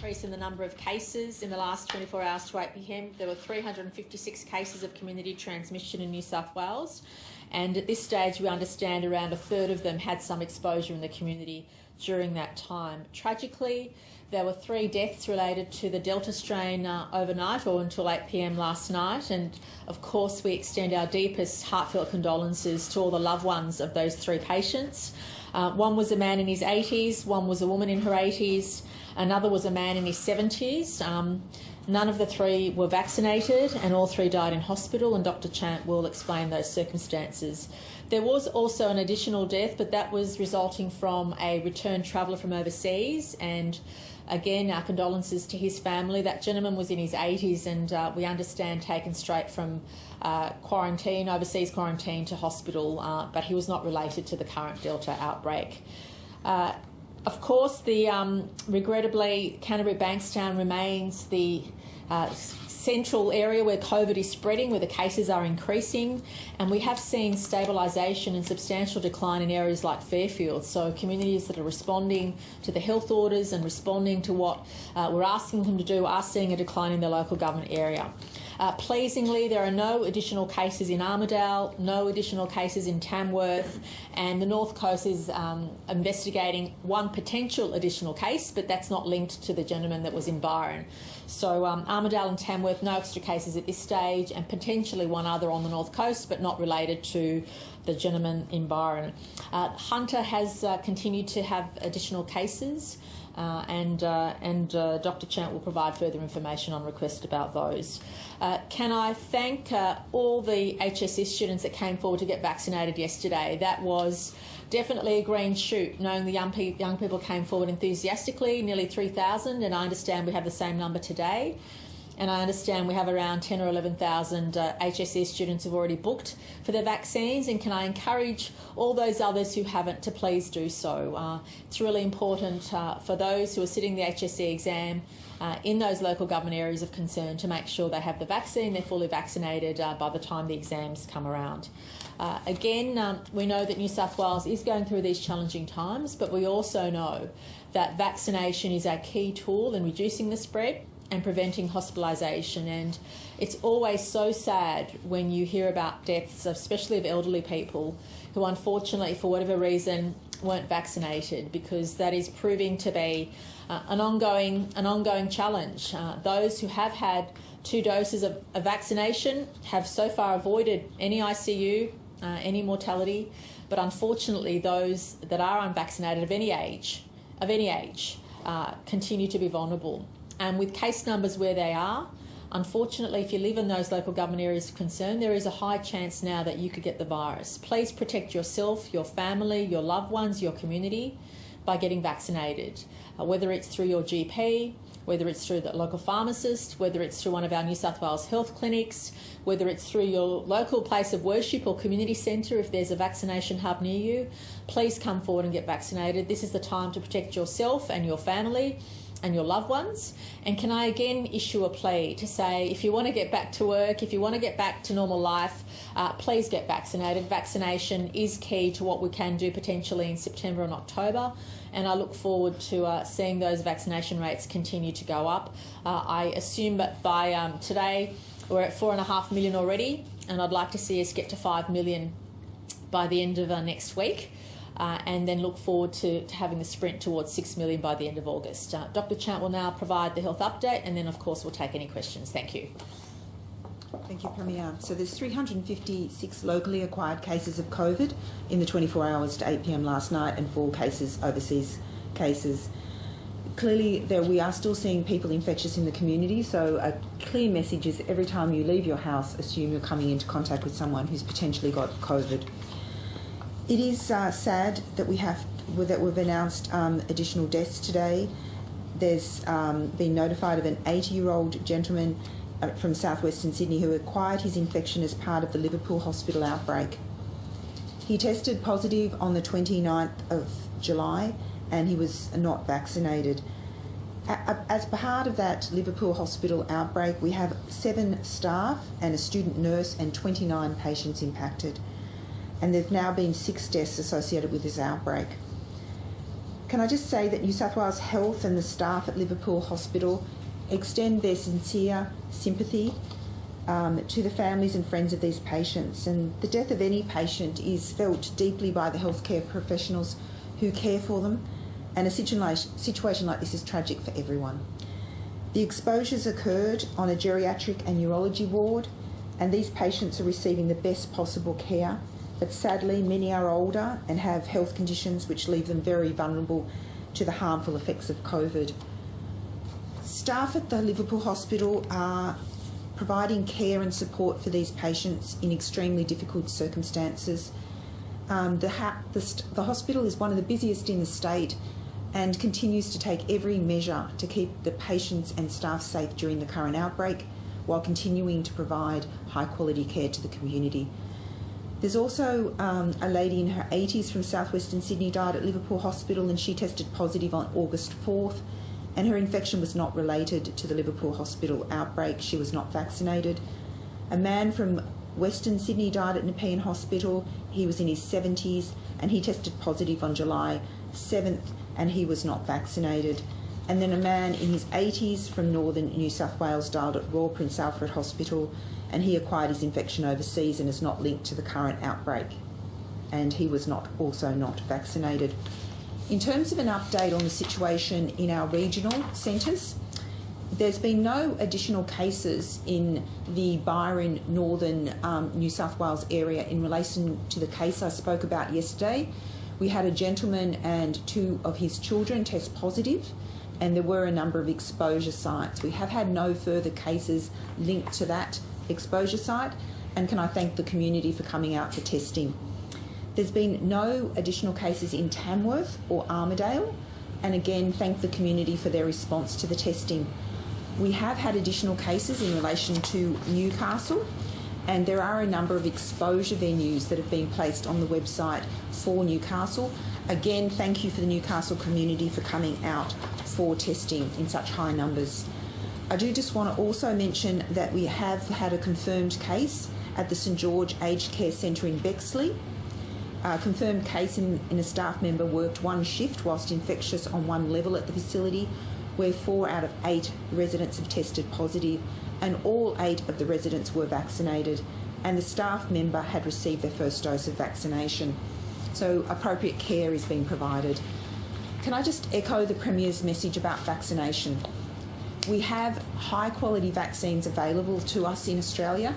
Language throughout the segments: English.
increase in the number of cases in the last 24 hours to 8 p.m. There were 356 cases of community transmission in New South Wales, and at this stage we understand around a third of them had some exposure in the community during that time. Tragically, there were 3 deaths related to the Delta strain overnight or until 8 p.m. last night, and of course we extend our deepest heartfelt condolences to all the loved ones of those 3 patients. One was a man in his 80s, one was a woman in her 80s, another was a man in his 70s. None of the 3 were vaccinated and all 3 died in hospital, and Dr. Chant will explain those circumstances. There was also an additional death, but that was resulting from a returned traveller from overseas, and again, our condolences to his family. That gentleman was in his 80s and we understand taken straight from quarantine, overseas quarantine, to hospital, but he was not related to the current Delta outbreak. Of course, regrettably, Canterbury Bankstown remains the central area where COVID is spreading, where the cases are increasing, and we have seen stabilisation and substantial decline in areas like Fairfield. So communities that are responding to the health orders and responding to what we're asking them to do are seeing a decline in their local government area. Pleasingly, there are no additional cases in Armidale, no additional cases in Tamworth, and the North Coast is investigating one potential additional case, but that's not linked to the gentleman that was in Byron. So Armidale and Tamworth, no extra cases at this stage, and potentially one other on the North Coast, but not related to the gentleman in Byron. Hunter has continued to have additional cases, and Dr. Chant will provide further information on request about those. Can I thank all the HSS students that came forward to get vaccinated yesterday? That was definitely a green shoot, knowing the young people came forward enthusiastically, nearly 3,000, and I understand we have the same number today. And I understand we have around 10 or 11,000 HSS students who've already booked for their vaccines, and can I encourage all those others who haven't to please do so. It's really important for those who are sitting the HSC exam in those local government areas of concern to make sure they have the vaccine, they're fully vaccinated by the time the exams come around. Again, we know that New South Wales is going through these challenging times, but we also know that vaccination is our key tool in reducing the spread and preventing hospitalisation, and it's always so sad when you hear about deaths, especially of elderly people who unfortunately for whatever reason weren't vaccinated, because that is proving to be an ongoing challenge. Those who have had 2 doses of vaccination have so far avoided any ICU, any mortality, but unfortunately those that are unvaccinated of any age continue to be vulnerable. And with case numbers where they are, unfortunately, if you live in those local government areas of concern, there is a high chance now that you could get the virus. Please protect yourself, your family, your loved ones, your community by getting vaccinated, whether it's through your GP, whether it's through the local pharmacist, whether it's through one of our New South Wales health clinics, whether it's through your local place of worship or community centre if there's a vaccination hub near you. Please come forward and get vaccinated. This is the time to protect yourself and your family and your loved ones. And can I again issue a plea to say, if you want to get back to work, if you want to get back to normal life, please get vaccinated. Vaccination is key to what we can do potentially in September and October, and I look forward to seeing those vaccination rates continue to go up. I assume that by today we're at 4.5 million already, and I'd like to see us get to 5 million by the end of next week. And then look forward to having the sprint towards 6 million by the end of August. Dr. Chant will now provide the health update, and then of course we'll take any questions. Thank you. Thank you, Premier. So there's 356 locally acquired cases of COVID in the 24 hours to 8 p.m. last night, and 4 cases, overseas cases. Clearly, we are still seeing people infectious in the community, so a clear message is every time you leave your house, assume you're coming into contact with someone who's potentially got COVID. It is sad that we've announced additional deaths today. There's been notified of an 80-year-old gentleman from southwestern Sydney who acquired his infection as part of the Liverpool hospital outbreak. He tested positive on the 29th of July and he was not vaccinated. As part of that Liverpool hospital outbreak, we have 7 staff and a student nurse and 29 patients impacted. And there have now been 6 deaths associated with this outbreak. Can I just say that New South Wales Health and the staff at Liverpool Hospital extend their sincere sympathy to the families and friends of these patients. And the death of any patient is felt deeply by the healthcare professionals who care for them, and a situation like this is tragic for everyone. The exposures occurred on a geriatric and neurology ward, and these patients are receiving the best possible care, but sadly many are older and have health conditions which leave them very vulnerable to the harmful effects of COVID. Staff at the Liverpool Hospital are providing care and support for these patients in extremely difficult circumstances. The hospital is one of the busiest in the state and continues to take every measure to keep the patients and staff safe during the current outbreak, while continuing to provide high quality care to the community. There's also a lady in her 80s from southwestern Sydney died at Liverpool Hospital, and she tested positive on August 4th, and her infection was not related to the Liverpool Hospital outbreak. She was not vaccinated. A man from Western Sydney died at Nepean Hospital. He was in his 70s and he tested positive on July 7th, and he was not vaccinated. And then a man in his 80s from northern New South Wales died at Royal Prince Alfred Hospital, and he acquired his infection overseas and is not linked to the current outbreak, and he was also not vaccinated. In terms of an update on the situation in our regional centres, there's been no additional cases in the Byron northern New South Wales area in relation to the case I spoke about yesterday. We had a gentleman and 2 of his children test positive, and there were a number of exposure sites. We have had no further cases linked to that exposure site, and can I thank the community for coming out for testing. There's been no additional cases in Tamworth or Armidale, and again thank the community for their response to the testing. We have had additional cases in relation to Newcastle, and there are a number of exposure venues that have been placed on the website for Newcastle. Again, thank you for the Newcastle community for coming out for testing in such high numbers. I do just want to also mention that we have had a confirmed case at the St George Aged Care Centre in Bexley. A confirmed case in a staff member worked 1 shift whilst infectious on 1 level at the facility, where 4 out of 8 residents have tested positive, and all 8 of the residents were vaccinated, and the staff member had received their first dose of vaccination. So appropriate care is being provided. Can I just echo the Premier's message about vaccination? We have high quality vaccines available to us in Australia,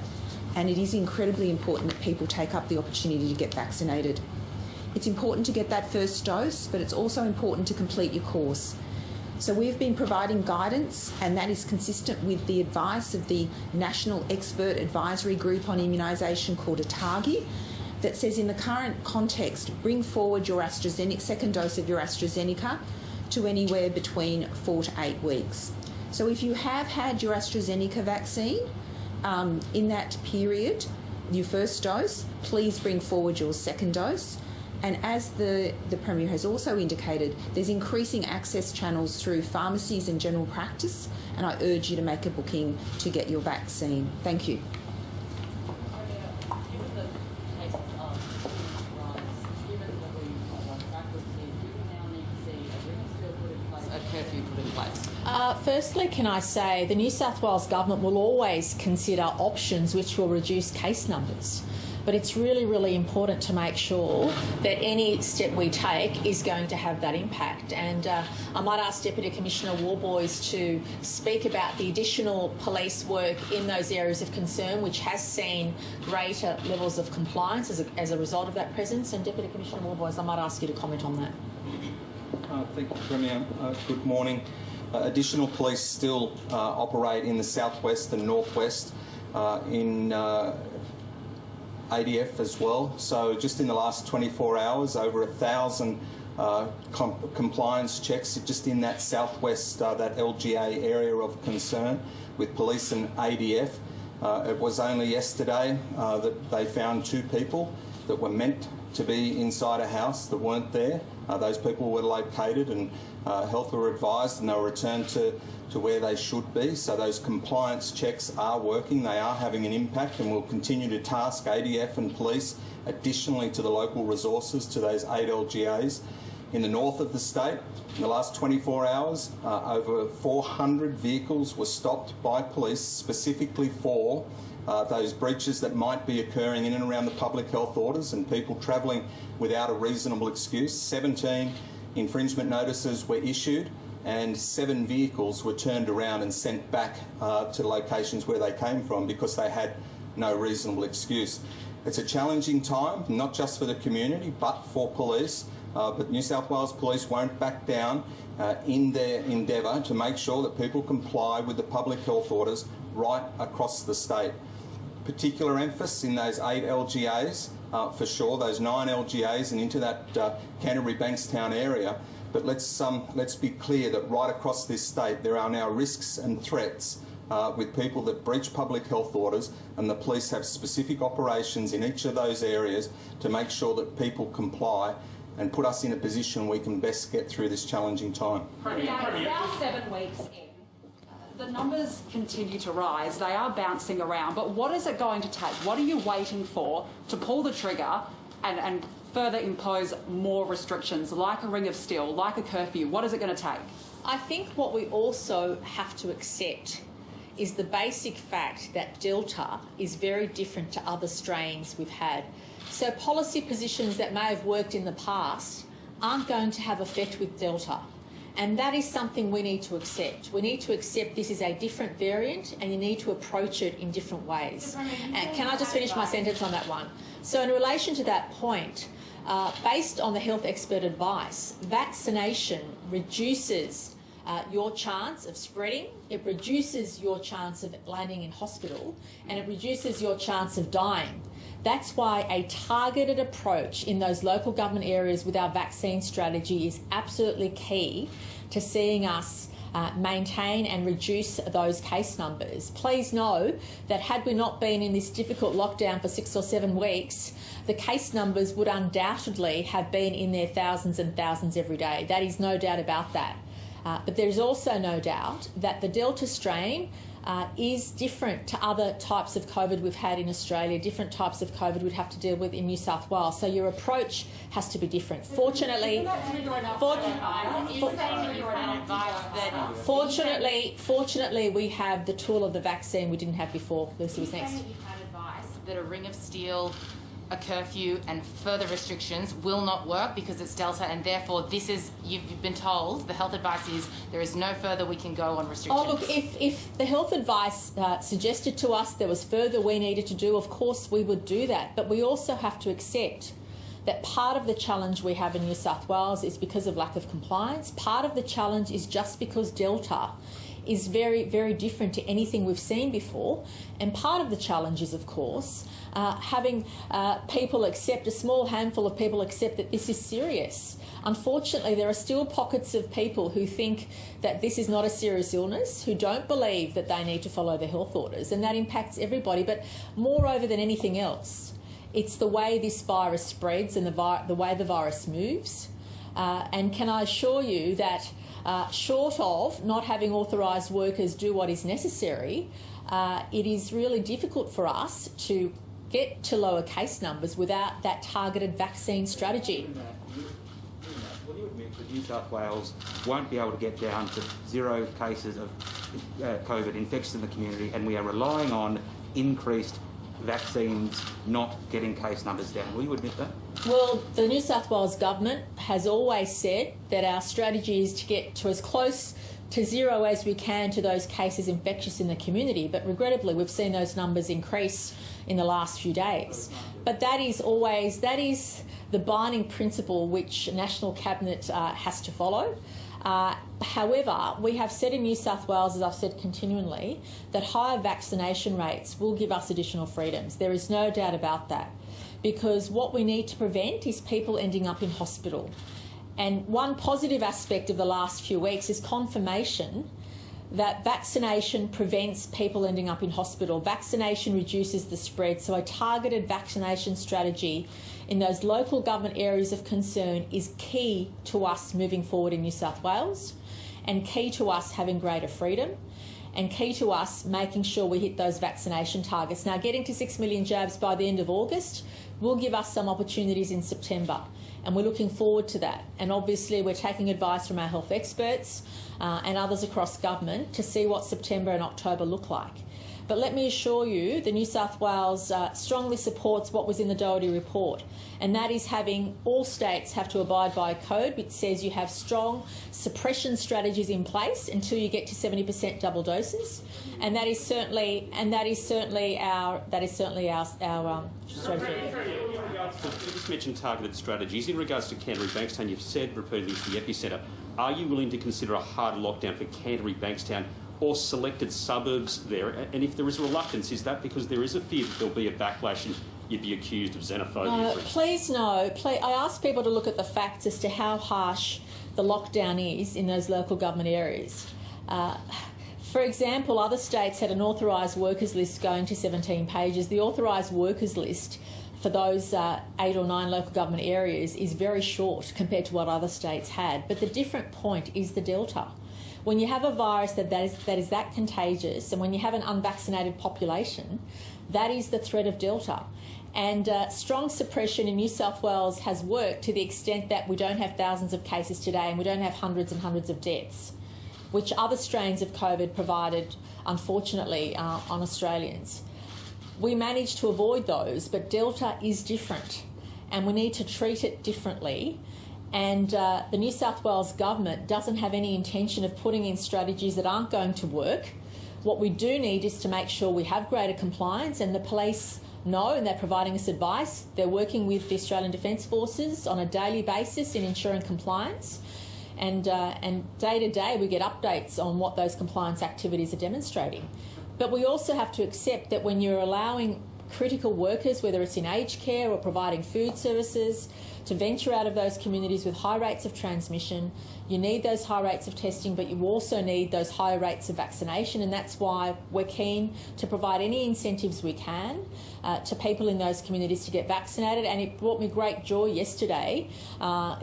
and it is incredibly important that people take up the opportunity to get vaccinated. It's important to get that first dose, but it's also important to complete your course. So we've been providing guidance, and that is consistent with the advice of the National Expert Advisory Group on Immunisation called ATAGI, that says in the current context, bring forward your second dose of your AstraZeneca to anywhere between 4 to 8 weeks. So if you have had your AstraZeneca vaccine in that period, your first dose, please bring forward your second dose. And as the Premier has also indicated, there's increasing access channels through pharmacies and general practice, and I urge you to make a booking to get your vaccine. Thank you. Firstly, can I say the New South Wales Government will always consider options which will reduce case numbers. But it's really, really important to make sure that any step we take is going to have that impact. And I might ask Deputy Commissioner Warboys to speak about the additional police work in those areas of concern, which has seen greater levels of compliance as a result of that presence. And Deputy Commissioner Warboys, I might ask you to comment on that. Thank you, Premier. Good morning. Additional police still operate in the southwest and northwest in ADF as well. So just in the last 24 hours, over 1,000 compliance checks just in that southwest, that LGA area of concern with police and ADF. It was only yesterday that they found 2 people that were meant to be inside a house that weren't there. Those people were located and health were advised, and they were returned to where they should be. So those compliance checks are working, they are having an impact, and we'll continue to task ADF and police additionally to the local resources to those 8 LGAs In the north of the state, in the last 24 hours, over 400 vehicles were stopped by police specifically for those breaches that might be occurring in and around the public health orders and people travelling without a reasonable excuse. 17 infringement notices were issued and 7 vehicles were turned around and sent back to locations where they came from because they had no reasonable excuse. It's a challenging time, not just for the community, but for police. But New South Wales Police won't back down in their endeavour to make sure that people comply with the public health orders right across the state. Particular emphasis in those 8 LGAs, for sure, those 9 LGAs and into that Canterbury Bankstown area. But let's be clear that right across this state there are now risks and threats with people that breach public health orders, and the police have specific operations in each of those areas to make sure that people comply and put us in a position we can best get through this challenging time. Now 7 weeks in, the numbers continue to rise. They are bouncing around, but what is it going to take? What are you waiting for to pull the trigger and further impose more restrictions, like a ring of steel, like a curfew? What is it going to take? I think what we also have to accept is the basic fact that Delta is very different to other strains we've had. So policy positions that may have worked in the past aren't going to have effect with Delta. And that is something we need to accept. We need to accept this is a different variant and you need to approach it in different ways. And can I just finish my sentence on that one? So in relation to that point, based on the health expert advice, vaccination reduces your chance of spreading, it reduces your chance of landing in hospital, and it reduces your chance of dying. That's why a targeted approach in those local government areas with our vaccine strategy is absolutely key to seeing us maintain and reduce those case numbers. Please know that had we not been in this difficult lockdown for 6 or 7 weeks, the case numbers would undoubtedly have been in their thousands and thousands every day. That is no doubt about that. But there's also no doubt that the Delta strain is different to other types of COVID we've had in Australia, different types of COVID we'd have to deal with in New South Wales. So your approach has to be different. Fortunately, we have the tool of the vaccine we didn't have before. Lucy was next. You've had advice that a ring of steel, a curfew and further restrictions will not work because it's Delta, and therefore this is, you've been told, the health advice is there is no further we can go on restrictions. Oh look, if the health advice suggested to us there was further we needed to do, of course we would do that. But we also have to accept that part of the challenge we have in New South Wales is because of lack of compliance. Part of the challenge is just because Delta is very, very different to anything we've seen before. And part of the challenge is, of course, having people accept, a small handful of people accept that this is serious. Unfortunately, there are still pockets of people who think that this is not a serious illness, who don't believe that they need to follow the health orders, and that impacts everybody. But moreover than anything else, it's the way this virus spreads and the way the virus moves. And can I assure you that short of not having authorised workers do what is necessary, it is really difficult for us to get to lower case numbers without that targeted vaccine strategy. Will you admit that New South Wales won't be able to get down to 0 cases of COVID infections in the community, and we are relying on increased vaccines not getting case numbers down? Will you admit that? Well, the New South Wales government has always said that our strategy is to get to as close to 0 as we can to those cases infectious in the community, but regrettably we've seen those numbers increase in the last few days. But that is the binding principle which National Cabinet has to follow. However, we have said in New South Wales, as I've said continually, that higher vaccination rates will give us additional freedoms. There is no doubt about that, because what we need to prevent is people ending up in hospital. And one positive aspect of the last few weeks is confirmation that vaccination prevents people ending up in hospital. Vaccination reduces the spread, so a targeted vaccination strategy in those local government areas of concern is key to us moving forward in New South Wales, and key to us having greater freedom, and key to us making sure we hit those vaccination targets. Now, getting to 6 million jabs by the end of August will give us some opportunities in September. And we're looking forward to that. And obviously we're taking advice from our health experts and others across government to see what September and October look like. But let me assure you, the New South Wales strongly supports what was in the Doherty report, and that is having all states have to abide by a code which says you have strong suppression strategies in place until you get to 70% double doses, and that is certainly our strategy. You just mentioned targeted strategies. In regards to Canterbury Bankstown, you've said repeatedly it's the epicentre. Are you willing to consider a harder lockdown for Canterbury Bankstown or selected suburbs there? And if there is a reluctance, is that because there is a fear that there'll be a backlash and you'd be accused of xenophobia? Please no. I ask people to look at the facts as to how harsh the lockdown is in those local government areas. For example, other states had an authorised workers list going to 17 pages. The authorised workers list for those 8 or 9 local government areas is very short compared to what other states had. But the different point is the Delta. When you have a virus that is that contagious, and when you have an unvaccinated population, that is the threat of Delta. And strong suppression in New South Wales has worked to the extent that we don't have thousands of cases today and we don't have hundreds and hundreds of deaths, which other strains of COVID provided, unfortunately, on Australians. We managed to avoid those, but Delta is different and we need to treat it differently. And the New South Wales government doesn't have any intention of putting in strategies that aren't going to work. What we do need is to make sure we have greater compliance, and the police know, and they're providing us advice. They're working with the Australian Defence Forces on a daily basis in ensuring compliance. And day to day we get updates on what those compliance activities are demonstrating. But we also have to accept that when you're allowing critical workers, whether it's in aged care or providing food services, to venture out of those communities with high rates of transmission, you need those high rates of testing, but you also need those high rates of vaccination, and that's why we're keen to provide any incentives we can to people in those communities to get vaccinated. And it brought me great joy yesterday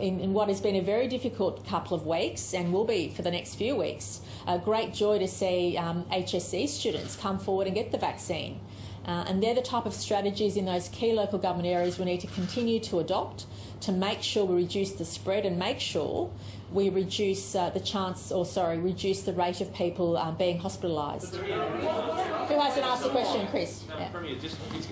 in what has been a very difficult couple of weeks, and will be for the next few weeks, great joy to see HSC students come forward and get the vaccine. And they're the type of strategies in those key local government areas we need to continue to adopt to make sure we reduce the spread and make sure we reduce reduce the rate of people being hospitalised. Who hasn't asked a question, Chris? No, Premier,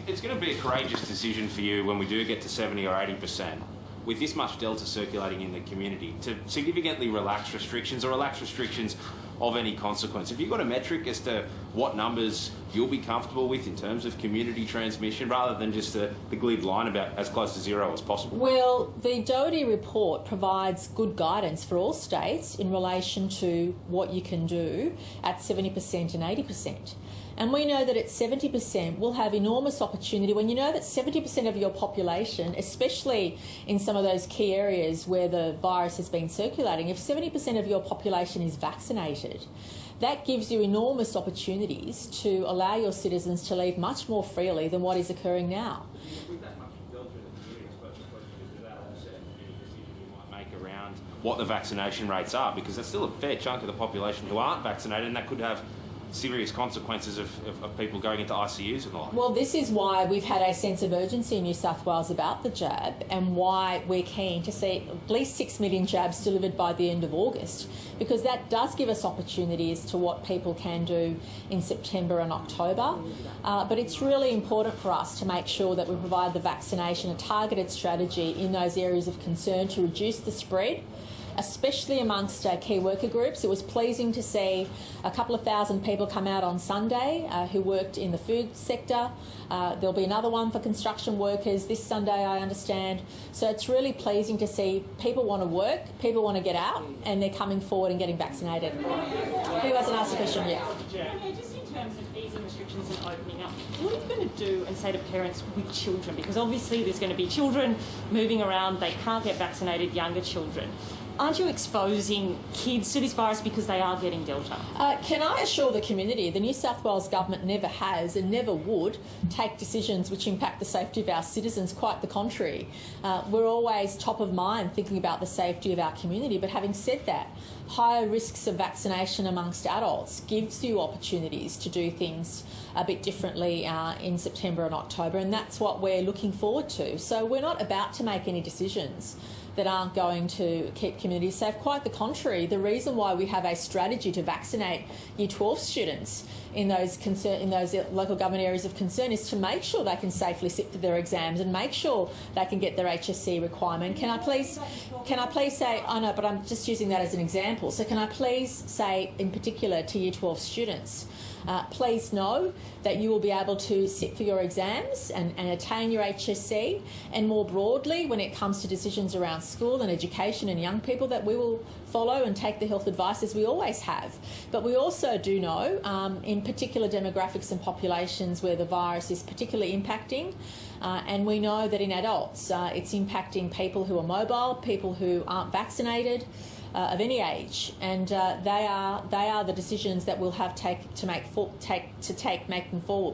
it's going to be a courageous decision for you when we do get to 70 or 80%. With this much Delta circulating in the community, to significantly relax restrictions or relax restrictions of any consequence. Have you got a metric as to what numbers you'll be comfortable with in terms of community transmission, rather than just the glib line about as close to zero as possible? Well, the Doherty report provides good guidance for all states in relation to what you can do at 70% and 80%. And we know that at 70% we'll have enormous opportunity. When you know that 70% of your population, especially in some of those key areas where the virus has been circulating, if 70% of your population is vaccinated, that gives you enormous opportunities to allow your citizens to leave much more freely than what is occurring now. With that much Delta in the community, I suppose the question is, without offset any decision you might make around what the vaccination rates are, because there's still a fair chunk of the population who aren't vaccinated, and that could have serious consequences of people going into ICUs and the like. Well, this is why we've had a sense of urgency in New South Wales about the jab, and why we're keen to see at least 6 million jabs delivered by the end of August, because that does give us opportunity as to what people can do in September and October. But it's really important for us to make sure that we provide the vaccination, a targeted strategy in those areas of concern to reduce the spread, especially amongst key worker groups. It was pleasing to see a couple of thousand people come out on Sunday who worked in the food sector. There'll be another one for construction workers this Sunday, I understand. So it's really pleasing to see people want to work, people want to get out, and they're coming forward and getting vaccinated. Who hasn't asked a question yet? Just in terms of easing restrictions and opening up, what are you going to do and say to parents with children? Because obviously there's going to be children moving around, they can't get vaccinated, younger children. aren't you exposing kids to this virus because they are getting Delta? Can I assure the community the New South Wales government never has and never would take decisions which impact the safety of our citizens, quite the contrary. We're always top of mind thinking about the safety of our community, but having said that, higher risks of vaccination amongst adults gives you opportunities to do things a bit differently in September and October, and that's what we're looking forward to. So we're not about to make any decisions that aren't going to keep communities safe. Quite the contrary, the reason why we have a strategy to vaccinate Year 12 students in those local government areas of concern is to make sure they can safely sit for their exams and make sure they can get their HSC requirement. Can I please say, I know, but I'm just using that as an example. So can I please say in particular to Year 12 students, please know that you will be able to sit for your exams and attain your HSC, and more broadly when it comes to decisions around school and education and young people, that we will follow and take the health advice as we always have. But we also do know in particular demographics and populations where the virus is particularly impacting, and we know that in adults it's impacting people who are mobile, people who aren't vaccinated, of any age, and they are the decisions that we'll have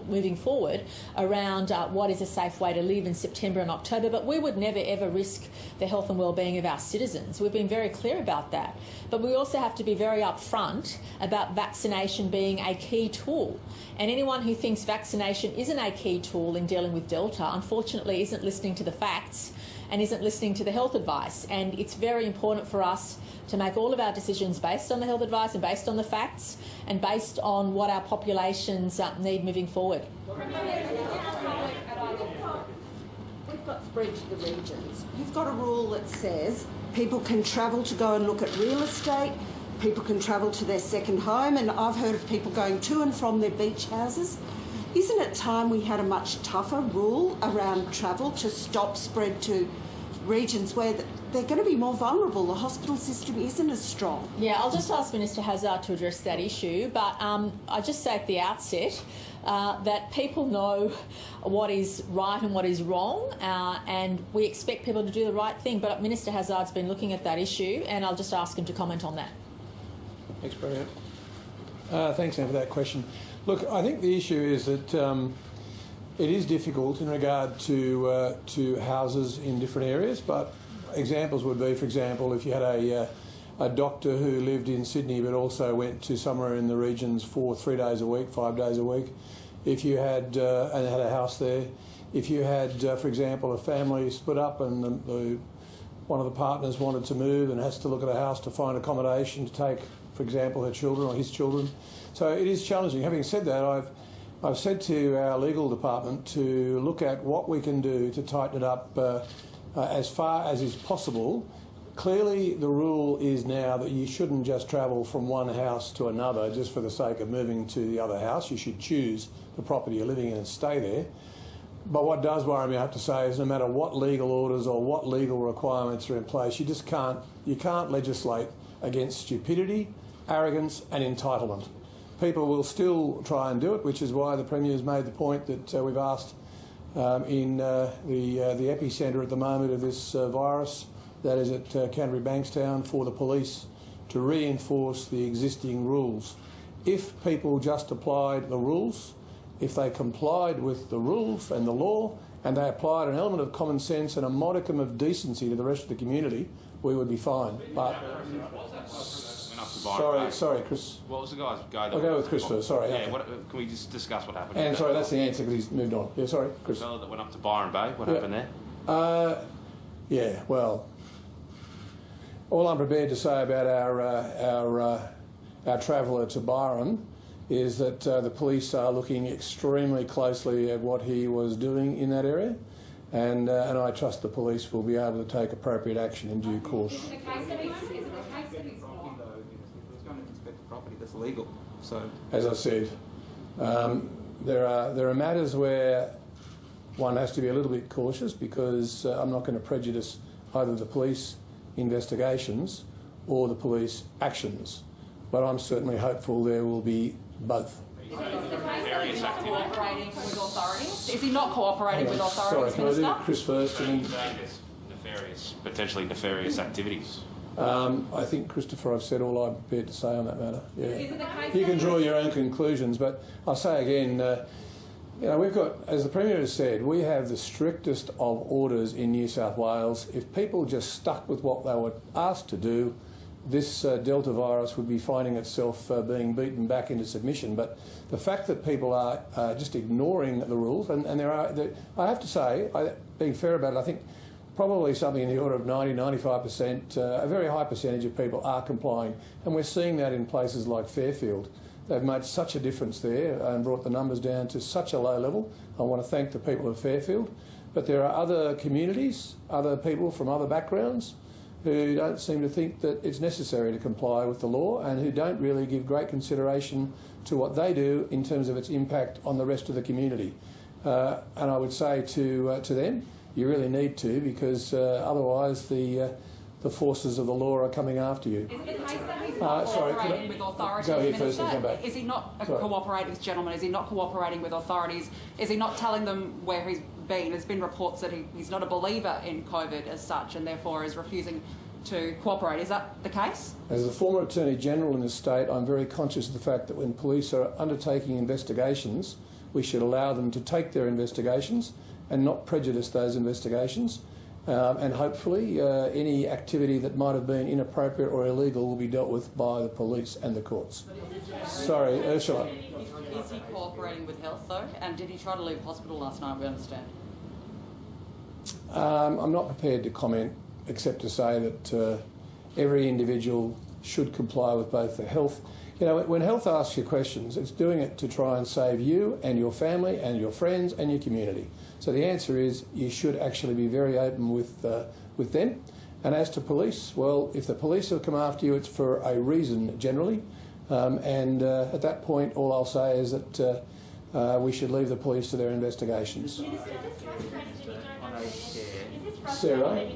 moving forward around what is a safe way to live in September and October. But we would never ever risk the health and well-being of our citizens. We've been very clear about that. But we also have to be very upfront about vaccination being a key tool. And anyone who thinks vaccination isn't a key tool in dealing with Delta, unfortunately, isn't listening to the facts and isn't listening to the health advice. And it's very important for us to make all of our decisions based on the health advice and based on the facts and based on what our populations need moving forward. We've got spread to the regions. You've got a rule that says people can travel to go and look at real estate, people can travel to their second home, and I've heard of people going to and from their beach houses. Isn't it time we had a much tougher rule around travel to stop spread to regions where they're going to be more vulnerable? The hospital system isn't as strong. Yeah, I'll just ask Minister Hazzard to address that issue, but I just say at the outset that people know what is right and what is wrong, and we expect people to do the right thing. But Minister Hazzard's been looking at that issue, and I'll just ask him to comment on that. Thanks, Premier. Thanks, Anne, for that question. Look, I think the issue is that it is difficult in regard to houses in different areas, but examples would be, for example, if you had a doctor who lived in Sydney but also went to somewhere in the regions for 3 days a week, 5 days a week, if you had and had a house there, if you had, for example, a family split up and one of the partners wanted to move and has to look at a house to find accommodation to take, for example, her children or his children. So it is challenging. Having said that, I've said to our legal department to look at what we can do to tighten it up as far as is possible. Clearly, the rule is now that you shouldn't just travel from one house to another just for the sake of moving to the other house. You should choose the property you're living in and stay there. But what does worry me, I have to say, is no matter what legal orders or what legal requirements are in place, you can't legislate against stupidity, arrogance and entitlement. People will still try and do it, which is why the Premier's made the point that we've asked in the epicentre at the moment of this virus, that is at Canterbury Bankstown, for the police to reinforce the existing rules. If people just applied the rules, if they complied with the rules and the law, and they applied an element of common sense and a modicum of decency to the rest of the community, we would be fine. But sorry, Chris. What was the guy's go? I'll go with Chris first. Sorry. Yeah. Okay. Can we just discuss what happened? And sorry, that's the answer because he's moved on. Yeah, sorry, Chris. The fellow that went up to Byron Bay. What happened there? Yeah. Well, all I'm prepared to say about our traveller to Byron is that the police are looking extremely closely at what he was doing in that area, and I trust the police will be able to take appropriate action in due course. Is it the case that he's going to inspect the property that's legal? So, as I said, there are matters where one has to be a little bit cautious because I'm not going to prejudice either the police investigations or the police actions, but I'm certainly hopeful there will be both. Is he not cooperating with authorities? Is he not cooperating with authorities, Sorry, can I do Chris first? Potentially nefarious activities. I think, Christopher, I've said all I'm prepared to say on that matter. Yeah. Is it the case You can that- draw your own conclusions, but I'll say again, we've got, as the Premier has said, we have the strictest of orders in New South Wales. If people just stuck with what they were asked to do, this Delta virus would be finding itself being beaten back into submission. But the fact that people are just ignoring the rules, and I have to say, being fair about it, I think probably something in the order of 90-95%, a very high percentage of people are complying. And we're seeing that in places like Fairfield. They've made such a difference there and brought the numbers down to such a low level. I want to thank the people of Fairfield. But there are other communities, other people from other backgrounds who don't seem to think that it's necessary to comply with the law and who don't really give great consideration to what they do in terms of its impact on the rest of the community. And I would say to them, you really need to, because otherwise the forces of the law are coming after you. Is it the case that he's not cooperating with authorities? Go here first and come back. Is he not cooperating, this gentleman? Is he not cooperating with authorities? Is he not telling them where he's been? There's been reports that he's not a believer in COVID as such and therefore is refusing to cooperate. Is that the case? As the former Attorney General in this state, I'm very conscious of the fact that when police are undertaking investigations, we should allow them to take their investigations and not prejudice those investigations. And hopefully any activity that might have been inappropriate or illegal will be dealt with by the police and the courts. Sorry, Ursula. Is he cooperating with health though? And did he try to leave hospital last night, we understand? I'm not prepared to comment except to say that every individual should comply with both the health. You know, when health asks you questions, it's doing it to try and save you and your family and your friends and your community. So the answer is you should actually be very open with them. And as to police, well, if the police have come after you, it's for a reason generally. And at that point, all I'll say is that we should leave the police to their investigations. Sarah,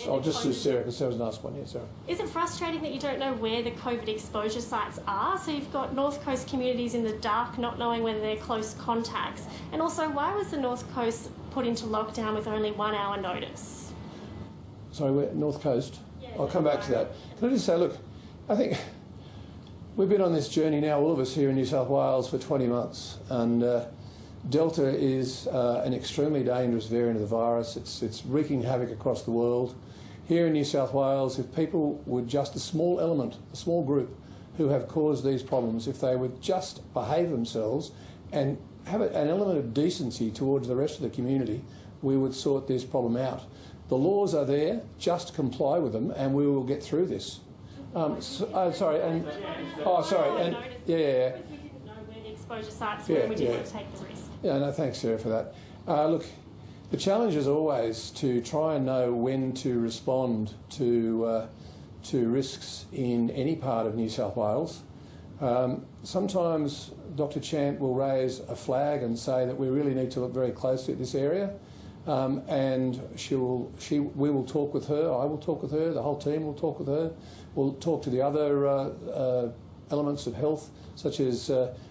I'll just do Sarah because Sarah's the last one. Yeah, Sarah. Is it frustrating that you don't know where the COVID exposure sites are? So you've got North Coast communities in the dark, not knowing whether they're close contacts. And also, why was the North Coast put into lockdown with only 1 hour notice? Sorry, we're North Coast. Yeah, I'll come back to that. Can I just say, look, I think we've been on this journey now, all of us here in New South Wales, for 20 months. And Delta is an extremely dangerous variant of the virus. It's wreaking havoc across the world. Here in New South Wales, if people would just, a small element, a small group who have caused these problems, if they would just behave themselves and have an element of decency towards the rest of the community, we would sort this problem out. The laws are there, just comply with them and we will get through this. Sorry, and... Oh, sorry, and... Yeah. We didn't know where the exposure sites were and we didn't want to take the risk. Yeah, no, thanks, Sarah, for that. Look, the challenge is always to try and know when to respond to risks in any part of New South Wales. Sometimes Dr. Chant will raise a flag and say that we really need to look very closely at this area, and we will talk with her, I will talk with her, the whole team will talk with her, we'll talk to the other elements of health, such as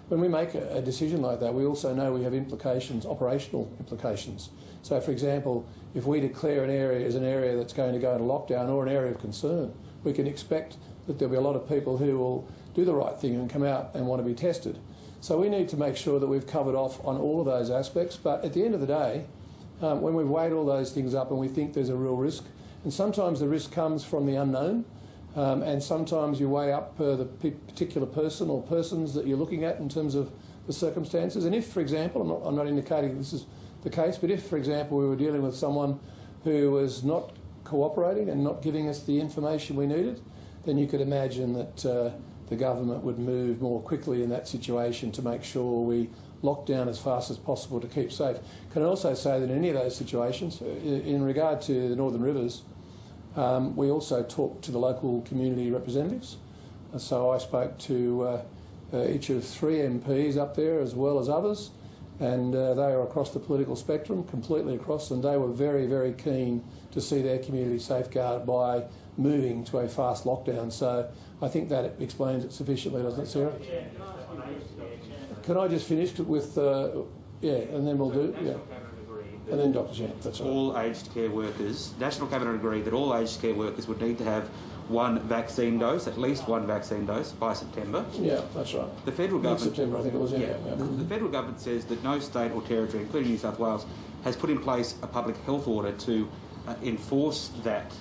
when we make a decision like that, we also know we have implications, operational implications. So, for example, if we declare an area as an area that's going to go into lockdown or an area of concern, we can expect that there'll be a lot of people who will do the right thing and come out and want to be tested. So we need to make sure that we've covered off on all of those aspects. But at the end of the day, when we've weighed all those things up and we think there's a real risk, and sometimes the risk comes from the unknown, and sometimes you weigh up the particular person or persons that you're looking at in terms of the circumstances. And if, for example, I'm not indicating this is the case, but if, for example, we were dealing with someone who was not cooperating and not giving us the information we needed, then you could imagine that the government would move more quickly in that situation to make sure we lock down as fast as possible to keep safe. Can I also say that in any of those situations, in regard to the Northern Rivers, we also talked to the local community representatives. So I spoke to each of 3 MPs up there as well as others, and they are across the political spectrum, completely across, and they were very, very keen to see their community safeguarded by moving to a fast lockdown. So I think that explains it sufficiently, doesn't it, Sarah? Can I just finish with, and then we'll do, and then Dr. Chant, that's right. All aged care workers, National Cabinet agreed that all aged care workers would need to have one vaccine dose, at least one vaccine dose, by September. Yeah, that's right. The federal government... September, I think it was, yeah. The federal government says that no state or territory, including New South Wales, has put in place a public health order to enforce that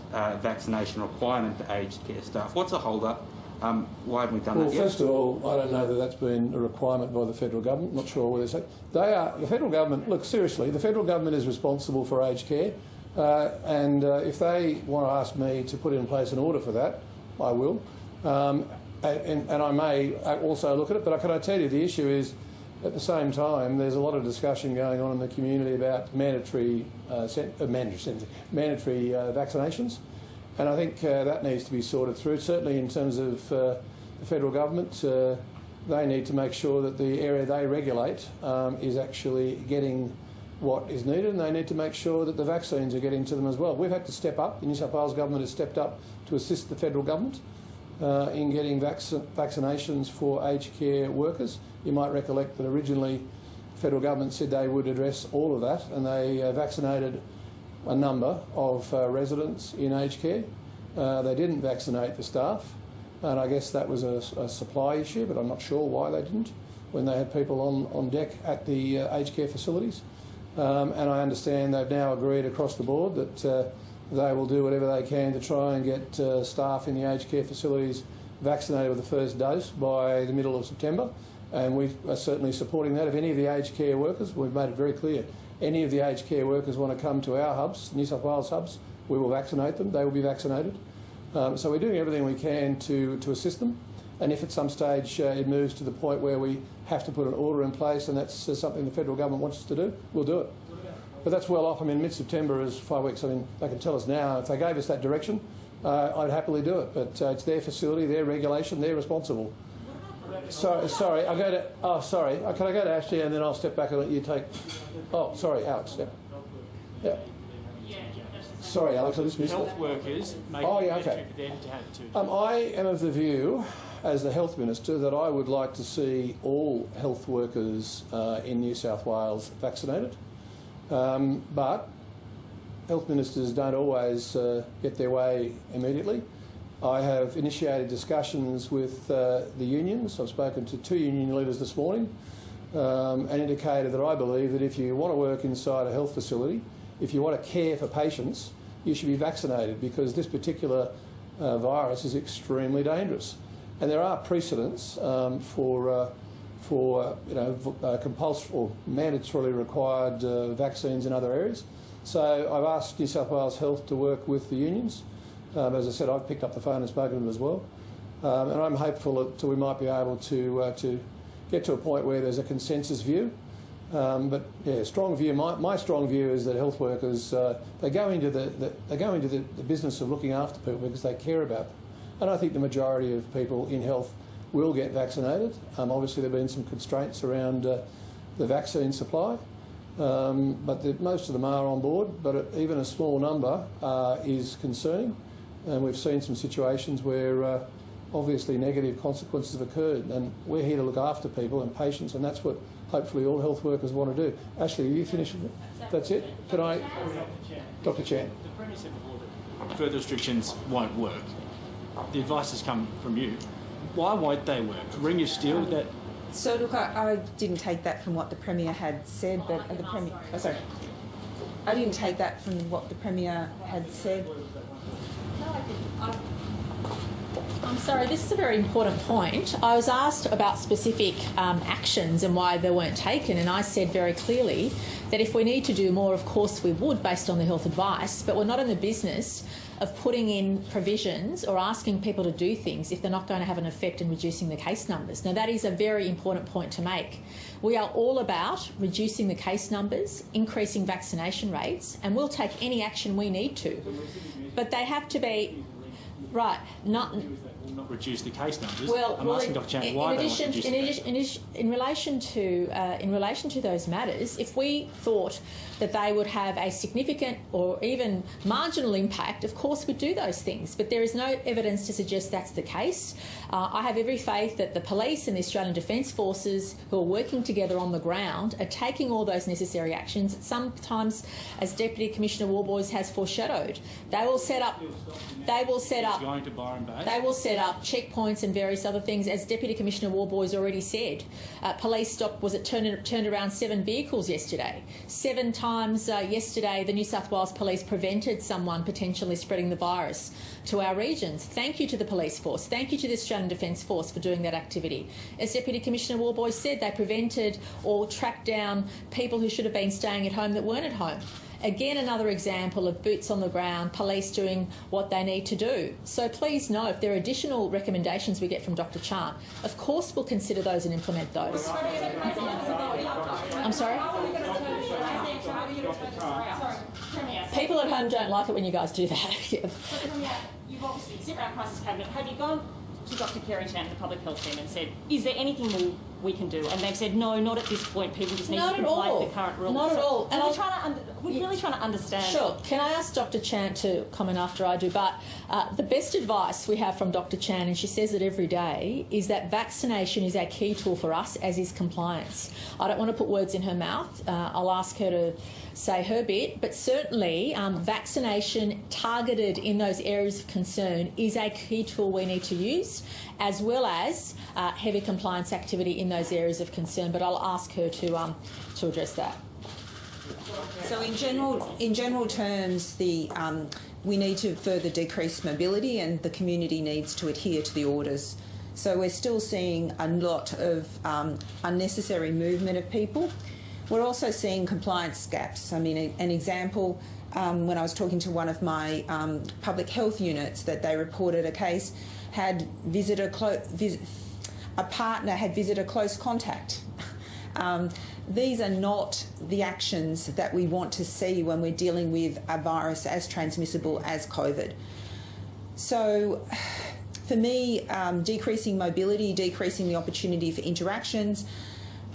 vaccination requirement for aged care staff. What's the hold-up? Why haven't we done that yet? Well, first of all, I don't know that that's been a requirement by the federal government. Not sure what they say. The federal government, look, seriously, the federal government is responsible for aged care, and if they want to ask me to put in place an order for that, I will. And I may also look at it, but can I tell you the issue is, at the same time, there's a lot of discussion going on in the community about mandatory vaccinations. And I think that needs to be sorted through. Certainly in terms of the federal government, they need to make sure that the area they regulate is actually getting what is needed, and they need to make sure that the vaccines are getting to them as well. We've had to step up. The New South Wales government has stepped up to assist the federal government in getting vaccinations for aged care workers. You might recollect that originally the federal government said they would address all of that, and they vaccinated a number of residents in aged care. They didn't vaccinate the staff, and I guess that was a supply issue, but I'm not sure why they didn't when they had people on deck at the aged care facilities. And I understand they've now agreed across the board that they will do whatever they can to try and get staff in the aged care facilities vaccinated with the first dose by the middle of September, and we are certainly supporting that. If any of the aged care workers, we've made it very clear, any of the aged care workers want to come to our hubs, New South Wales hubs, we will vaccinate them. They will be vaccinated. So we're doing everything we can to assist them. And if at some stage it moves to the point where we have to put an order in place, and that's something the federal government wants us to do, we'll do it. But that's well off. I mean, mid-September is 5 weeks. I mean, they can tell us now. If they gave us that direction, I'd happily do it. But it's their facility, their regulation, they're responsible. Sorry, I'll go to... Oh, sorry. Can I go to Ashley and then I'll step back and let you take... Oh, sorry, Alex. Yeah. Sorry, Alex, I just missed health workers make it necessary for them to have two. I am of the view, as the Health Minister, that I would like to see all health workers in New South Wales vaccinated. But health ministers don't always get their way immediately. I have initiated discussions with the unions. I've spoken to 2 union leaders this morning and indicated that I believe that if you want to work inside a health facility, if you want to care for patients, you should be vaccinated, because this particular virus is extremely dangerous. And there are precedents for compulsory or mandatorily required vaccines in other areas. So I've asked New South Wales Health to work with the unions. As I said, I've picked up the phone and spoken to them as well. And I'm hopeful that we might be able to get to a point where there's a consensus view. But yeah, strong view. My strong view is that health workers they go into the business of looking after people because they care about them. And I think the majority of people in health will get vaccinated. Obviously, there have been some constraints around the vaccine supply, but most of them are on board. But even a small number is concerning, and we've seen some situations where obviously negative consequences have occurred. And we're here to look after people and patients, and that's what hopefully all health workers want to do. Ashley, are you finished with it? That's it? Can I? Dr. Chan. The Premier said before that further restrictions won't work. The advice has come from you. Why won't they work? Ring of steel that... So look, I didn't take that from what the Premier had said, but the Premier... Oh, sorry. I didn't take that from what the Premier had said. No, I didn't. I'm sorry, this is a very important point. I was asked about specific actions and why they weren't taken, and I said very clearly that if we need to do more, of course we would, based on the health advice, but we're not in the business of putting in provisions or asking people to do things if they're not going to have an effect in reducing the case numbers. Now, that is a very important point to make. We are all about reducing the case numbers, increasing vaccination rates, and we'll take any action we need to. But they have to be... Right, not... reduce the case numbers. Well, I'm asking Dr. Chan why they want to reduce the case numbers. in relation to those matters, if we thought that they would have a significant or even marginal impact, of course we'd do those things. But there is no evidence to suggest that's the case. I have every faith that the police and the Australian Defence Forces, who are working together on the ground, are taking all those necessary actions. Sometimes, as Deputy Commissioner Warboys has foreshadowed, they will set up checkpoints and various other things. As Deputy Commissioner Warboys already said, police stopped, turned around 7 vehicles yesterday. 7 times yesterday, the New South Wales Police prevented someone potentially spreading the virus to our regions. Thank you to the police force. Thank you to the Australian Defence Force for doing that activity. As Deputy Commissioner Warboys said, they prevented or tracked down people who should have been staying at home that weren't at home. Again, another example of boots on the ground, police doing what they need to do. So please know, if there are additional recommendations we get from Dr. Chan, of course we'll consider those and implement those. I'm sorry? People at home don't like it when you guys do that. You've obviously sit around crisis cabinet. Have you gone to Dr. Kerry Chan, the public health team, and said, is there anything more we can do? And they've said, no, not at this point. People just need to comply with the current rules. Not at all. And we're really trying to understand. Sure. Can I ask Dr. Chan to comment after I do? But the best advice we have from Dr. Chan, and she says it every day, is that vaccination is a key tool for us, as is compliance. I don't want to put words in her mouth. I'll ask her to say her bit, but certainly vaccination targeted in those areas of concern is a key tool we need to use, as well as heavy compliance activity in those areas of concern. But I'll ask her to address that. So in general terms, we need to further decrease mobility, and the community needs to adhere to the orders. So we're still seeing a lot of unnecessary movement of people. We're also seeing compliance gaps. I mean, an example, when I was talking to one of my public health units, that they reported a case had a partner had visited a close contact. These are not the actions that we want to see when we're dealing with a virus as transmissible as COVID. So for me, decreasing mobility, decreasing the opportunity for interactions,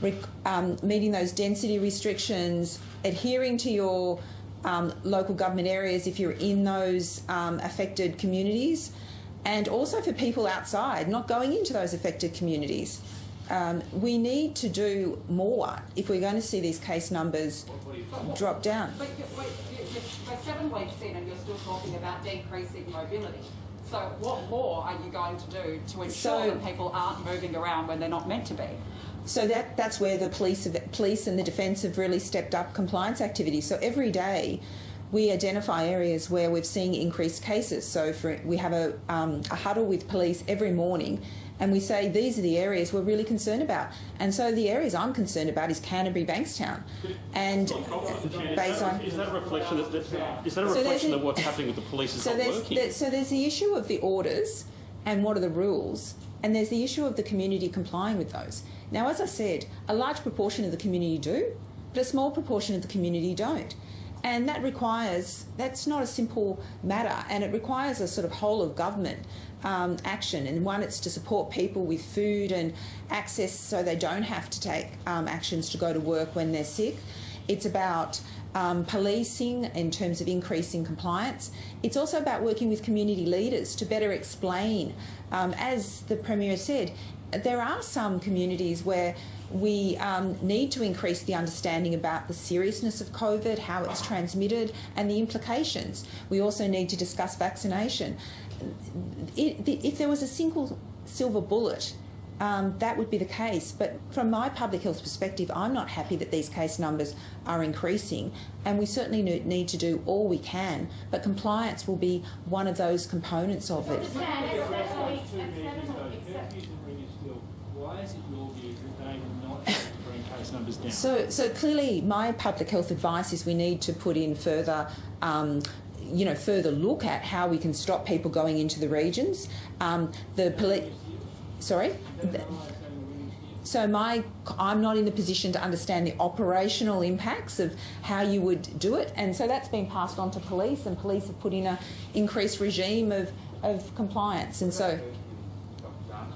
meeting those density restrictions, adhering to your local government areas if you're in those affected communities, and also for people outside, not going into those affected communities. We need to do more if we're going to see these case numbers drop down. But we're 7 weeks in and you're still talking about decreasing mobility. So what more are you going to do to ensure that people aren't moving around when they're not meant to be? So that's where the police and the defence have really stepped up compliance activities. So every day we identify areas where we've seen increased cases. So we have a huddle with police every morning, and we say these are the areas we're really concerned about. And so the areas I'm concerned about is Canterbury, Bankstown. And based on... Is that a reflection of what's happening with the police is not working? So there's the issue of the orders and what are the rules, and there's the issue of the community complying with those. Now, as I said, a large proportion of the community do, but a small proportion of the community don't. And that's not a simple matter, and it requires a sort of whole of government action. And one, it's to support people with food and access so they don't have to take actions to go to work when they're sick. It's about policing in terms of increasing compliance. It's also about working with community leaders to better explain. As the Premier said, there are some communities where we need to increase the understanding about the seriousness of COVID, how it's transmitted, and the implications. We also need to discuss vaccination. If there was a single silver bullet, that would be the case. But from my public health perspective, I'm not happy that these case numbers are increasing, and we certainly need to do all we can. But compliance will be one of those components of it. Why is it your view that they will not bring case numbers down? So clearly, my public health advice is we need to put in further look at how we can stop people going into the regions. I'm not in the position to understand the operational impacts of how you would do it, and so that's been passed on to police, and police have put in an increased regime of compliance, and so.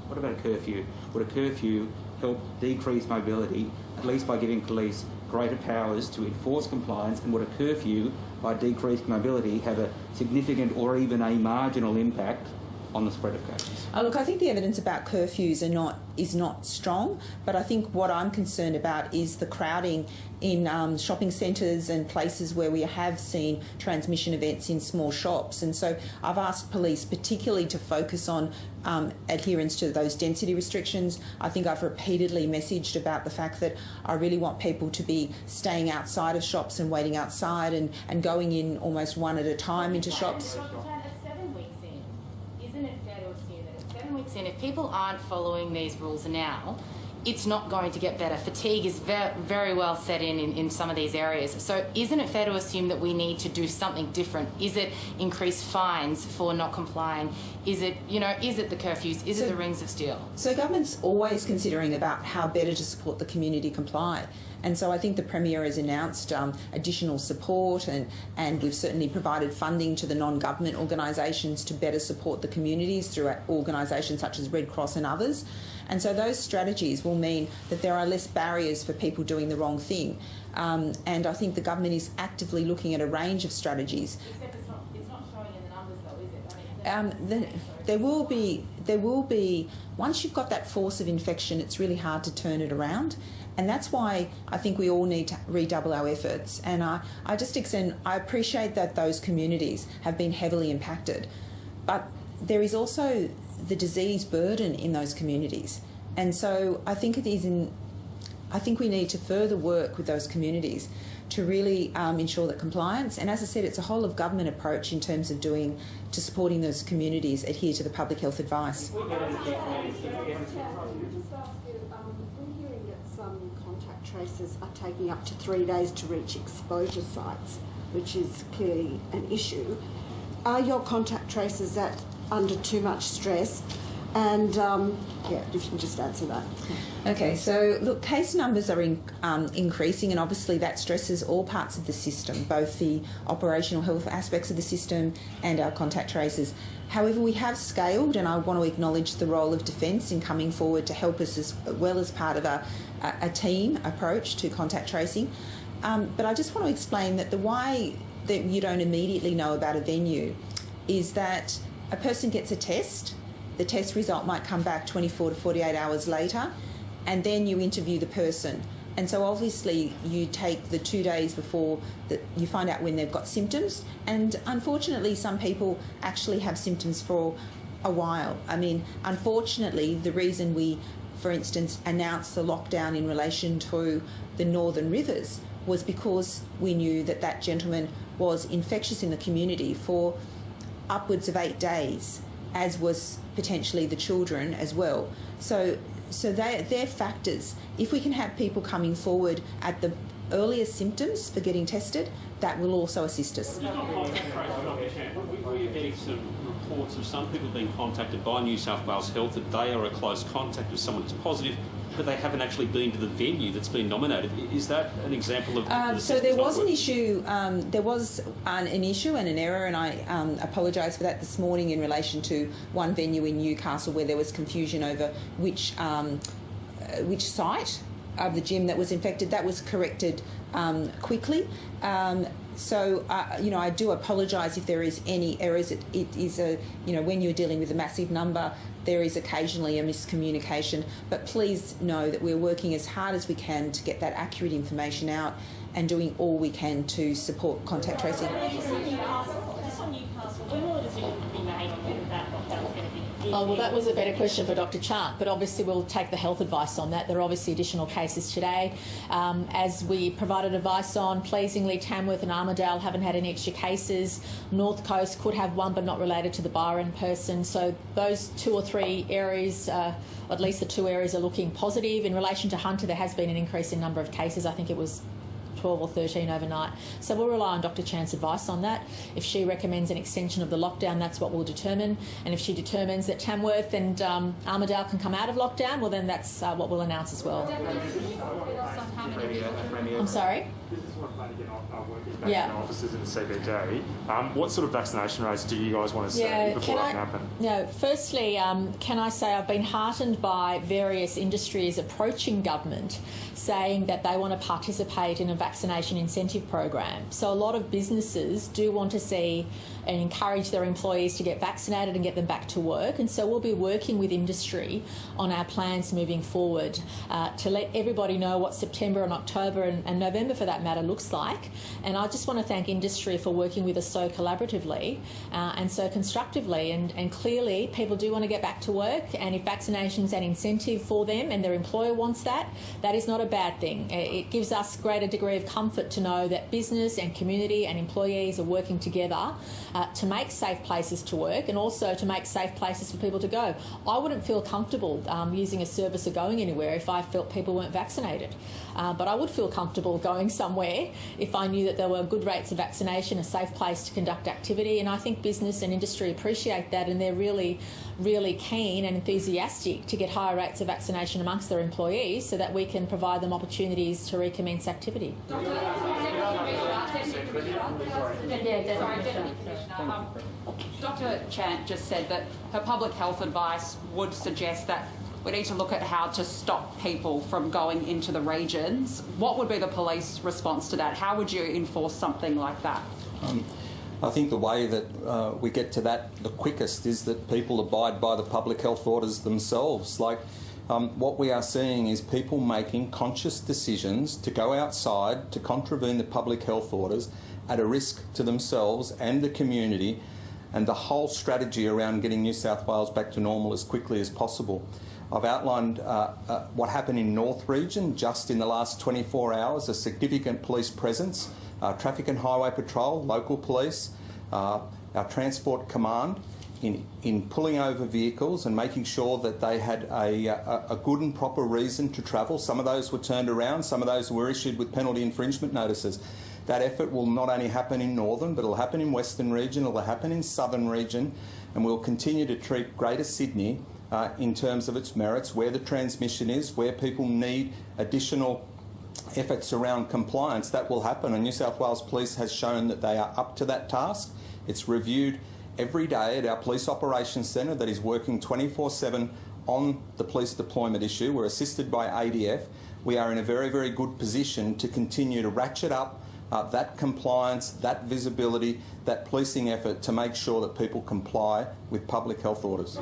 What about a curfew? Would a curfew help decrease mobility, at least by giving police greater powers to enforce compliance? And would a curfew, by decreased mobility, have a significant or even a marginal impact on the spread of cases? Look, I think the evidence about curfews is not strong, but I think what I'm concerned about is the crowding in shopping centres and places where we have seen transmission events in small shops. And so I've asked police particularly to focus on adherence to those density restrictions. I think I've repeatedly messaged about the fact that I really want people to be staying outside of shops and waiting outside and going in almost one at a time into shops. And if people aren't following these rules now, it's not going to get better. Fatigue is very well set in some of these areas. So isn't it fair to assume that we need to do something different? Is it increased fines for not complying? Is it the curfews? Is it the rings of steel? So government's always considering about how better to support the community comply. And so I think the Premier has announced additional support and we've certainly provided funding to the non-government organisations to better support the communities through organisations such as Red Cross and others. And so those strategies will mean that there are less barriers for people doing the wrong thing. And I think the government is actively looking at a range of strategies. Except it's not showing in the numbers though, is it? There will be, once you've got that force of infection, it's really hard to turn it around. And that's why I think we all need to redouble our efforts. And I appreciate that those communities have been heavily impacted, but there is also the disease burden in those communities. And so I think we need to further work with those communities to really ensure that compliance, and as I said, it's a whole of government approach in terms of supporting those communities adhere to the public health advice. Tracers are taking up to 3 days to reach exposure sites, which is clearly an issue. Are your contact tracers under too much stress? And if you can just answer that. Okay, so look, case numbers are increasing, and obviously that stresses all parts of the system, both the operational health aspects of the system and our contact tracers. However, we have scaled, and I want to acknowledge the role of Defence in coming forward to help us as well as part of a team approach to contact tracing. But I just want to explain that the why that you don't immediately know about a venue is that a person gets a test, the test result might come back 24 to 48 hours later, and then you interview the person. And so obviously you take the 2 days before that you find out when they've got symptoms, and unfortunately some people actually have symptoms for a while. I mean, unfortunately, the reason we, for instance, announced the lockdown in relation to the Northern Rivers was because we knew that that gentleman was infectious in the community for upwards of 8 days, as was potentially the children as well. So they're factors. If we can have people coming forward at the earliest symptoms for getting tested, that will also assist us. We are getting some reports of some people being contacted by New South Wales Health that they are a close contact with someone that's positive, but they haven't actually been to the venue that's been nominated. Is that an example of... So there was an issue, an issue and an error, and I apologise for that this morning in relation to one venue in Newcastle where there was confusion over which site of the gym that was infected. That was corrected quickly. I do apologise if there is any errors. It is when you're dealing with a massive number, there is occasionally a miscommunication. But please know that we're working as hard as we can to get that accurate information out and doing all we can to support contact tracing. Just on Newcastle, when will a decision be made on whether that lockdown is going to be? Oh, well, that was a better question for Dr. Chant, but obviously we'll take the health advice on that. There are obviously additional cases today. As we provided advice on, pleasingly, Tamworth and Armidale haven't had any extra cases. North Coast could have one, but not related to the Byron person. So those 2 or 3 areas, at least the 2 areas, are looking positive. In relation to Hunter, there has been an increase in number of cases. I think it was 12 or 13 overnight. So we'll rely on Dr. Chan's advice on that. If she recommends an extension of the lockdown, that's what we'll determine. And if she determines that Tamworth and Armidale can come out of lockdown, well, then that's what we'll announce as well. I'm sorry? This is what I'm getting vaccination officers in the CBD. What sort of vaccination rates do you guys want to see before that can happen? No, firstly, can I say I've been heartened by various industries approaching government saying that they want to participate in a vaccination incentive program. So a lot of businesses do want to see and encourage their employees to get vaccinated and get them back to work. And so we'll be working with industry on our plans moving forward to let everybody know what September and October and November, for that matter, looks like. And I just want to thank industry for working with us so collaboratively and so constructively. And clearly, people do want to get back to work. And if vaccination's an incentive for them and their employer wants that, that is not a bad thing. It gives us a greater degree of comfort to know that business and community and employees are working together to make safe places to work and also to make safe places for people to go. I wouldn't feel comfortable using a service or going anywhere if I felt people weren't vaccinated. But I would feel comfortable going somewhere if I knew that there were good rates of vaccination, a safe place to conduct activity. And I think business and industry appreciate that, and they're really, really keen and enthusiastic to get higher rates of vaccination amongst their employees so that we can provide them opportunities to recommence activity. Dr. Chant just said that her public health advice would suggest that we need to look at how to stop people from going into the regions. What would be the police response to that? How would you enforce something like that? I think the way that we get to that the quickest is that people abide by the public health orders themselves. Like what we are seeing is people making conscious decisions to go outside to contravene the public health orders at a risk to themselves and the community, and the whole strategy around getting New South Wales back to normal as quickly as possible. I've outlined what happened in North Region just in the last 24 hours, a significant police presence, Traffic and Highway Patrol, local police, our Transport Command in pulling over vehicles and making sure that they had a good and proper reason to travel. Some of those were turned around, some of those were issued with penalty infringement notices. That effort will not only happen in Northern, but it'll happen in Western Region, it'll happen in Southern Region, and we'll continue to treat Greater Sydney in terms of its merits, where the transmission is, where people need additional efforts around compliance. That will happen, and New South Wales Police has shown that they are up to that task. It's reviewed every day at our Police Operations Centre that is working 24/7 on the police deployment issue. We're assisted by ADF. We are in a very, very good position to continue to ratchet up that compliance, that visibility, that policing effort to make sure that people comply with public health orders.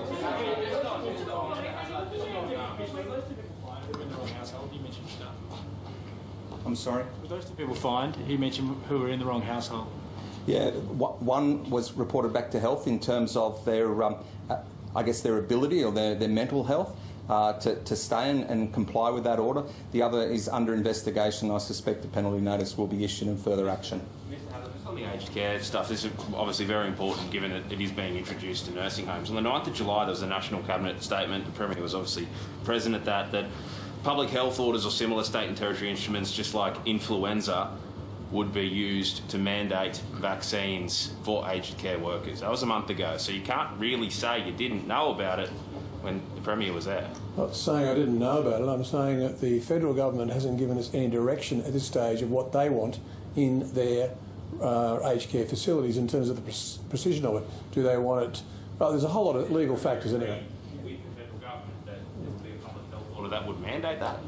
I'm sorry? Were those two people fined? He mentioned who were in the wrong household. Yeah, one was reported back to health in terms of their, I guess, their ability or their mental health to stay and comply with that order. The other is under investigation. I suspect the penalty notice will be issued in further action. On the aged care stuff, this is obviously very important given that it is being introduced to nursing homes. On the 9th of July, there was a National Cabinet statement, the Premier was obviously present at that public health orders or similar state and territory instruments, just like influenza, would be used to mandate vaccines for aged care workers. That was a month ago, so you can't really say you didn't know about it when the Premier was there. I'm not saying I didn't know about it, I'm saying that the federal government hasn't given us any direction at this stage of what they want in their aged care facilities in terms of the precision of it. Do they want it? Well, there's a whole lot of legal factors anyway. With the federal government, that there would be a public health order that would mandate that?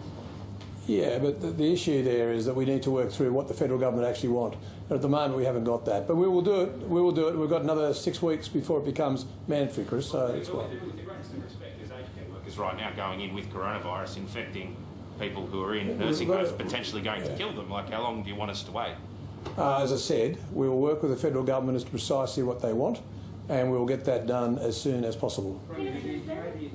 Yeah, but the issue there is that we need to work through what the federal government actually want. And at the moment, we haven't got that. But we will do it. We will do it. We've got another 6 weeks before it becomes mandatory, Chris. So it's well. With the greatest respect, there's aged care workers right now going in with coronavirus, infecting people who are in nursing homes, potentially going to kill them. Like, how long do you want us to wait? As I said, we will work with the federal government as to precisely what they want, and we will get that done as soon as possible. You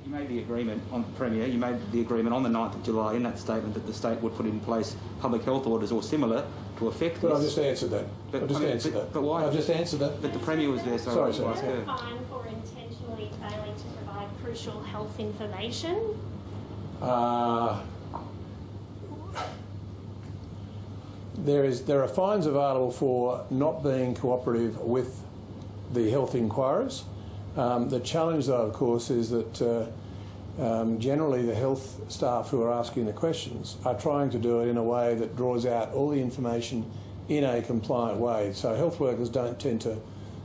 made the agreement on Premier. You made the agreement on the 9th of July in that statement that the state would put in place public health orders or similar to affect this. But I've just answered that. But why? I've just answered that. But the Premier was there, so Is there a fine for intentionally failing to provide crucial health information? there are fines available for not being cooperative with the health inquirers. The challenge, though, of course, is that generally the health staff who are asking the questions are trying to do it in a way that draws out all the information in a compliant way. So health workers don't tend to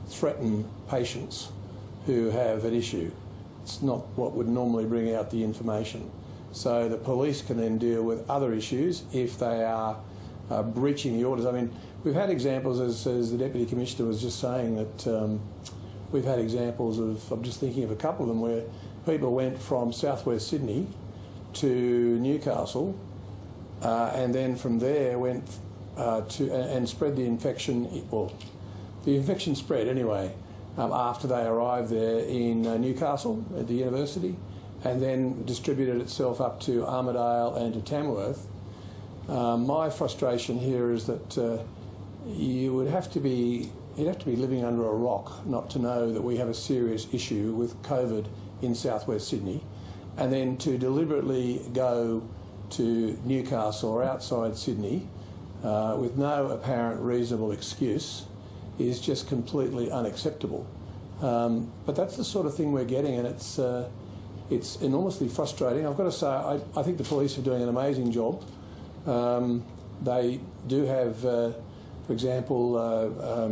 threaten patients who have an issue. It's not what would normally bring out the information. So the police can then deal with other issues if they are breaching the orders. I mean, we've had examples, as the Deputy Commissioner was just saying, that we've had examples of, I'm just thinking of a couple of them, where people went from southwest Sydney to Newcastle and then from there went and spread the infection, well, the infection spread anyway after they arrived there in Newcastle at the university, and then distributed itself up to Armidale and to Tamworth. My frustration here is that you'd have to be living under a rock not to know that we have a serious issue with COVID in southwest Sydney, and then to deliberately go to Newcastle or outside Sydney with no apparent reasonable excuse is just completely unacceptable. But that's the sort of thing we're getting, and it's enormously frustrating. I've got to say, I think the police are doing an amazing job. They do have, for example, a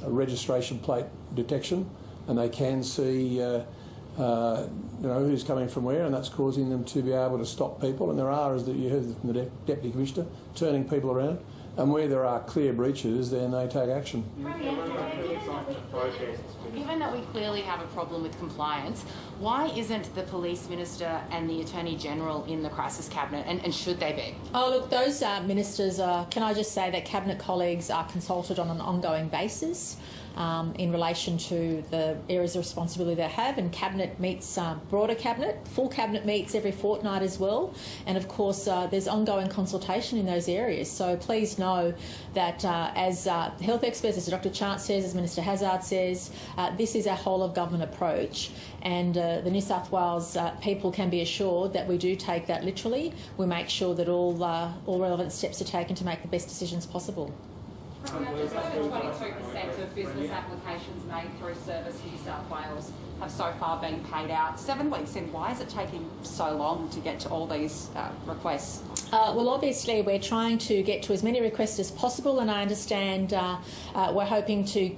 registration plate detection, and they can see who's coming from where, and that's causing them to be able to stop people. And there are, as you heard from the Deputy Commissioner, turning people around. And where there are clear breaches, then they take action. Given that we clearly have a problem with compliance, why isn't the Police Minister and the Attorney General in the Crisis Cabinet, and should they be? Oh, look, those ministers are, can I just say that Cabinet colleagues are consulted on an ongoing basis in relation to the areas of responsibility they have, and Cabinet meets, broader Cabinet, full Cabinet meets every fortnight as well, and of course there's ongoing consultation in those areas. So please know that as health experts, as Dr Chant says, as Minister Hazzard says, this is a whole of government approach, and the New South Wales people can be assured that we do take that literally. We make sure that all relevant steps are taken to make the best decisions possible. Just over 22% of business applications made through Service New South Wales have so far been paid out. 7 weeks in, why is it taking so long to get to all these requests? Well, obviously we're trying to get to as many requests as possible, and I understand we're hoping to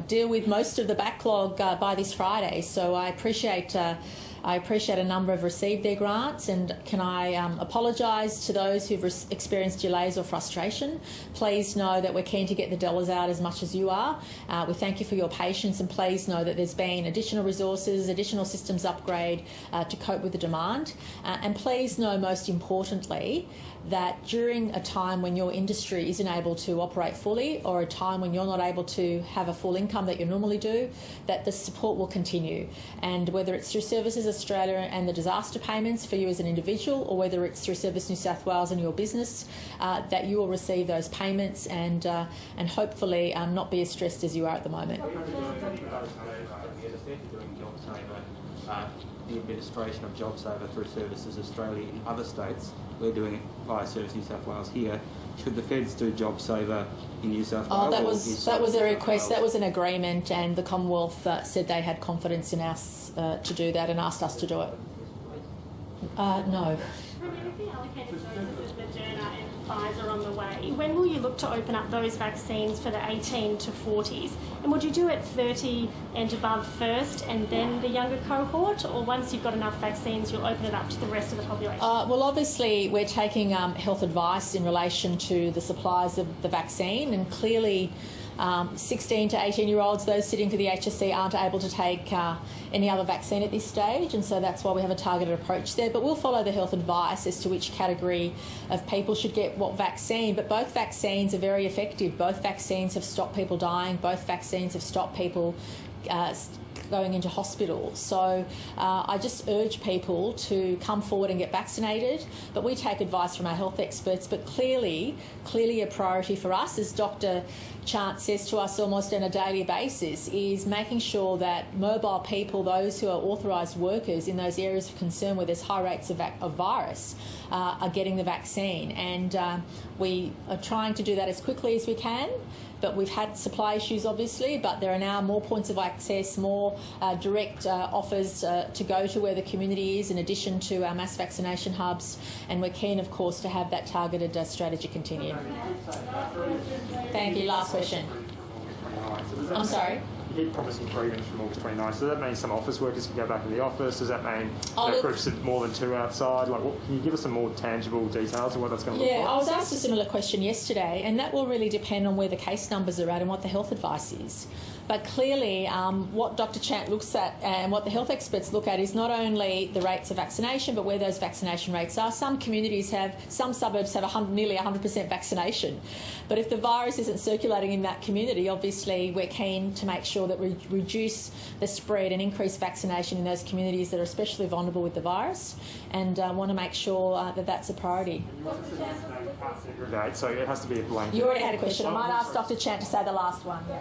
deal with most of the backlog by this Friday. So I appreciate a number have received their grants, and can I apologise to those who've experienced delays or frustration. Please know that we're keen to get the dollars out as much as you are. We thank you for your patience, and please know that there's been additional resources, additional systems upgrade to cope with the demand. And please know, most importantly, that during a time when your industry isn't able to operate fully, or a time when you're not able to have a full income that you normally do, that the support will continue. And whether it's through Services Australia and the disaster payments for you as an individual, or whether it's through Service New South Wales and your business, that you will receive those payments and hopefully not be as stressed as you are at the moment. The administration of JobSaver through Services Australia in other states. We're doing it via Service New South Wales here. Should the feds do JobSaver in New South Wales? That was a request. That was an agreement, and the Commonwealth said they had confidence in us to do that and asked us to do it. No. Pfizer on the way. When will you look to open up those vaccines for the 18 to 40s? And would you do it 30 and above first and then the younger cohort, or once you've got enough vaccines you'll open it up to the rest of the population? Well, obviously we're taking health advice in relation to the supplies of the vaccine, and clearly 16 to 18-year-olds, those sitting for the HSC, aren't able to take any other vaccine at this stage, and so that's why we have a targeted approach there. But we'll follow the health advice as to which category of people should get what vaccine. But both vaccines are very effective. Both vaccines have stopped people dying. Both vaccines have stopped people going into hospital. So I just urge people to come forward and get vaccinated, but we take advice from our health experts. But clearly a priority for us, as Dr Chant says to us almost on a daily basis is making sure that mobile people, those who are authorised workers in those areas of concern where there's high rates of virus, are getting the vaccine. And we are trying to do that as quickly as we can. But we've had supply issues, obviously, but there are now more points of access, more direct offers to go to where the community is, in addition to our mass vaccination hubs. And we're keen, of course, to have that targeted strategy continue. Thank you. Last question. I'm sorry? You keep promising freedoms from August 29. So does that mean some office workers can go back to the office? Does that mean groups of more than 2 outside? Like, can you give us some more tangible details of what that's going to look like? Yeah, I was asked a similar question yesterday, and that will really depend on where the case numbers are at and what the health advice is. But clearly, what Dr. Chant looks at and what the health experts look at is not only the rates of vaccination, but where those vaccination rates are. Some suburbs have nearly 100% vaccination. But if the virus isn't circulating in that community, obviously we're keen to make sure that we reduce the spread and increase vaccination in those communities that are especially vulnerable with the virus, and want to make sure that that's a priority. So it has to be a blanket. You already had a question. I might ask Dr. Chant to say the last one. Yeah.